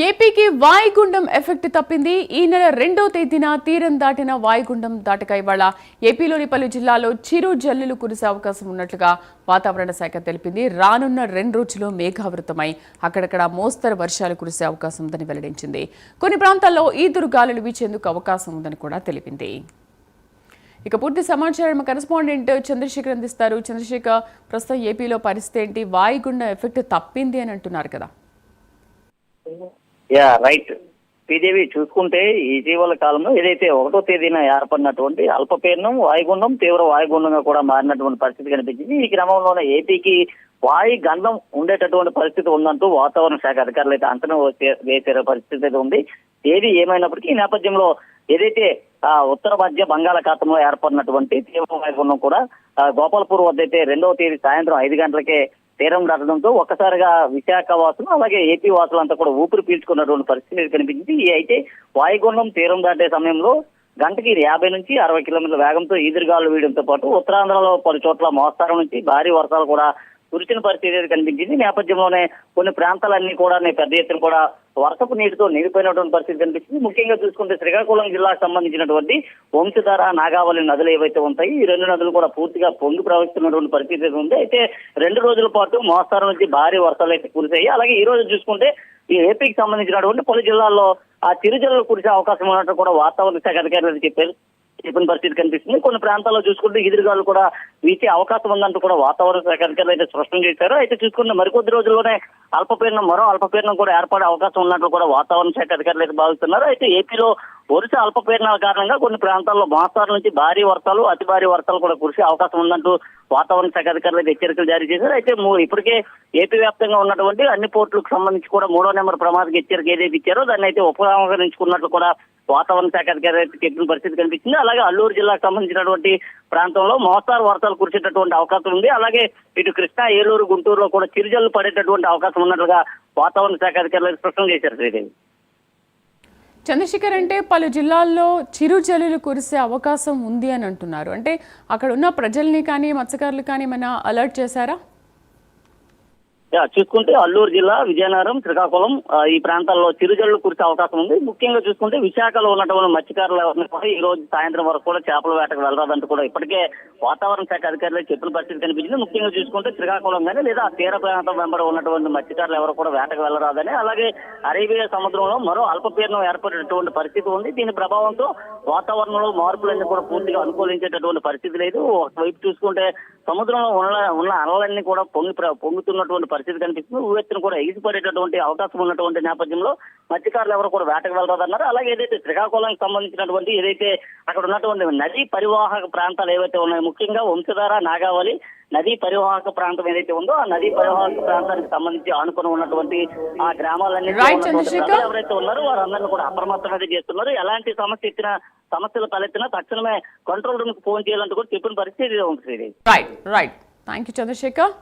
ఏపీకి వాయుగుండం ఎఫెక్ట్ తప్పింది. ఈ నెల 2వ తేదీన తీరం దాటిన వాయుగుండం దాటక ఇవాళ ఏపీలోని పలు జిల్లాల్లో చిరు జల్లులు కురిసే అవకాశం ఉన్నట్లుగా వాతావరణ శాఖ తెలిపింది. రానున్న 2 రోజుల్లో మేఘావృతమై అక్కడక్కడ మోస్తరు వర్షాలు కురిసే అవకాశం ఉందని వెల్లడించింది. కొన్ని ప్రాంతాల్లో ఈదురు గాలులు వీచేందుకు అవకాశం ఉందని కూడా తెలిపింది. ఇక పూర్తి సమాచారం కరెస్పాండెంట్ చంద్రశేఖర్ అందిస్తారు. చంద్రశేఖర్, ప్రస్తుతం ఏపీలో పరిస్థితి ఏంటి? వాయుగుండం ఎఫెక్ట్ తప్పింది అని అంటున్నారు కదా? రైట్ శ్రీదేవి, చూసుకుంటే ఇటీవల కాలంలో ఏదైతే 1వ తేదీన ఏర్పడినటువంటి అల్పపీడనం వాయుగుండం తీవ్ర వాయుగుండంగా కూడా మారినటువంటి పరిస్థితి కనిపించింది. ఈ క్రమంలోనే ఏపీకి వాయు గంధం ఉండేటటువంటి పరిస్థితి ఉందంటూ వాతావరణ శాఖ అధికారులు అయితే అంచనా వేసే పరిస్థితి అయితే ఉంది. ఏది ఏమైనప్పటికీ ఈ నేపథ్యంలో ఏదైతే ఉత్తర మధ్య బంగాళాఖాతంలో ఏర్పడినటువంటి తీవ్ర వాయుగుండం కూడా గోపాల్పూర్ వద్ద అయితే 2వ తేదీ సాయంత్రం 5 గంటలకే తీరం దాటడంతో ఒక్కసారిగా విశాఖ వాసులు అలాగే ఏపీ వాసులంతా కూడా ఊపిరి పీల్చుకున్నటువంటి పరిస్థితి కనిపించింది. అయితే వాయుగుండం తీరం దాటే సమయంలో గంటకి 50 నుంచి 60 కిలోమీటర్ల వేగంతో ఈదురుగాలు వీయడంతో పాటు ఉత్తరాంధ్రలో పలు చోట్ల మోస్తారు నుంచి భారీ వర్షాలు కూడా కురిసిన పరిస్థితి కనిపించింది. నేపథ్యంలోనే కొన్ని ప్రాంతాలన్నీ కూడా పెద్ద ఎత్తున కూడా వర్షపు నీటితో నిండిపోయినటువంటి పరిస్థితి కనిపిస్తుంది. ముఖ్యంగా చూసుకుంటే శ్రీకాకుళం జిల్లాకు సంబంధించినటువంటి వంశధార నాగావళి నదులు ఏవైతే ఉంటాయి, ఈ 2 నదులు కూడా పూర్తిగా పొంగి ప్రవహిస్తున్నటువంటి పరిస్థితి ఉంది. అయితే 2 రోజుల పాటు మోస్తారు నుంచి భారీ వర్షాలు అయితే కురిశాయి. అలాగే ఈ రోజు చూసుకుంటే ఈ ఏపీకి సంబంధించినటువంటి పలు జిల్లాల్లో ఆ చిరుజల్లులు కురిసే అవకాశం ఉన్నట్టు కూడా వాతావరణ శాఖ అధికారులు చెప్పిన పరిస్థితి కనిపిస్తుంది. కొన్ని ప్రాంతాల్లో చూసుకుంటే ఎదురుగాలు కూడా వీచే అవకాశం ఉందంటూ కూడా వాతావరణ శాఖ అధికారులు అయితే స్పష్టం చేశారు. అయితే చూసుకుంటే మరికొద్ది రోజుల్లోనే మరో అల్పపీడనం కూడా ఏర్పడే అవకాశం ఉన్నట్లు కూడా వాతావరణ శాఖ అధికారులు అయితే భావిస్తున్నారు. అయితే ఏపీలో వరుస అల్పపీడనాల కారణంగా కొన్ని ప్రాంతాల్లో మోస్తారు నుంచి భారీ వర్షాలు అతి భారీ వర్షాలు కూడా కురిసే అవకాశం ఉందంటూ వాతావరణ శాఖ అధికారులు అయితే హెచ్చరికలు జారీ చేశారు. అయితే ఇప్పటికే ఏపీ వ్యాప్తంగా ఉన్నటువంటి అన్ని పోర్టులకు సంబంధించి కూడా 3వ నెంబర్ ప్రమాదక హెచ్చరిక ఏదైతే ఇచ్చారో దాన్ని అయితే ఉపసంహరించుకున్నట్లు కూడా వాతావరణ శాఖ అధికారులు అయితే చెప్పిన పరిస్థితి కనిపిస్తుంది. అలాగే అల్లూరు జిల్లాకు సంబంధించినటువంటి ప్రాంతంలో మోస్తారు వర్షాలు కురిసేటటువంటి అవకాశం ఉంది. అలాగే ఇటు కృష్ణా, ఏలూరు, గుంటూరులో కూడా చిరుజల్లు పడేటటువంటి అవకాశం ఉన్నట్లుగా వాతావరణ శాఖ అధికారులు స్పష్టం చేశారు. శ్రీదేవి, చంద్రశేఖర్, అంటే పలు జిల్లాల్లో చిరు జల్లులు కురిసే అవకాశం ఉంది అని అంటున్నారు. అంటే అక్కడ ఉన్న ప్రజల్ని కానీ మత్స్యకారులు కానీ ఏమైనా అలర్ట్ చేశారా? చూసుకుంటే అల్లూరు జిల్లా, విజయనగరం, శ్రీకాకుళం ఈ ప్రాంతాల్లో చిరుజల్లు కురిసే అవకాశం ఉంది. ముఖ్యంగా చూసుకుంటే విశాఖలో ఉన్నటువంటి మత్స్యకారులు ఎవరిని కూడా ఈ రోజు సాయంత్రం వరకు కూడా చేపల వేటకు వెళ్ళరాదంటూ కూడా ఇప్పటికే వాతావరణ శాఖ అధికారులు చెప్పిన పరిస్థితి కనిపించింది. ముఖ్యంగా చూసుకుంటే శ్రీకాకుళం కానీ లేదా తీర ప్రాంతం వెంబడి ఉన్నటువంటి మత్స్యకారులు ఎవరు కూడా వేటకు వెళ్ళరాదని, అలాగే అరేబియా సముద్రంలో మరో అల్పపీడనం ఏర్పడేటటువంటి పరిస్థితి ఉంది. దీని ప్రభావంతో వాతావరణంలో మార్పులన్నీ కూడా పూర్తిగా అనుకూలించేటటువంటి పరిస్థితి లేదు. ఒకవైపు చూసుకుంటే సముద్రంలో ఉన్న అలలన్నీ కూడా పొంగుతున్నటువంటి పరిస్థితి కనిపిస్తుంది. ఉవ్వెత్తున కూడా ఎగిసిపడేటటువంటి అవకాశం ఉన్నటువంటి నేపథ్యంలో మత్స్యకారులు ఎవరు కూడా వేటకు వెళ్ళరాదన్నారు. అలాగే ఏదైతే శ్రీకాకుళానికి సంబంధించినటువంటి ఏదైతే అక్కడ ఉన్నటువంటి నదీ పరివాహక ప్రాంతాలు ఏవైతే ఉన్నాయో, ముఖ్యంగా వంశధార, నాగావళి నదీ పరివాహక ప్రాంతం ఏదైతే ఉందో ఆ నదీ పరివాహక ప్రాంతానికి సంబంధించి ఆనుకుని ఉన్నటువంటి ఆ గ్రామాలన్నీ ఎవరైతే ఉన్నారో వారందరినీ కూడా అప్రమత్తం అయితే చేస్తున్నారు. ఎలాంటి సమస్యలు తలెత్తినా తక్షణమే కంట్రోల్ రూమ్ కు ఫోన్ చేయాలంటూ కూడా చెప్పిన పరిస్థితి ఉంది. రైట్. Thank you Chandrasekhar.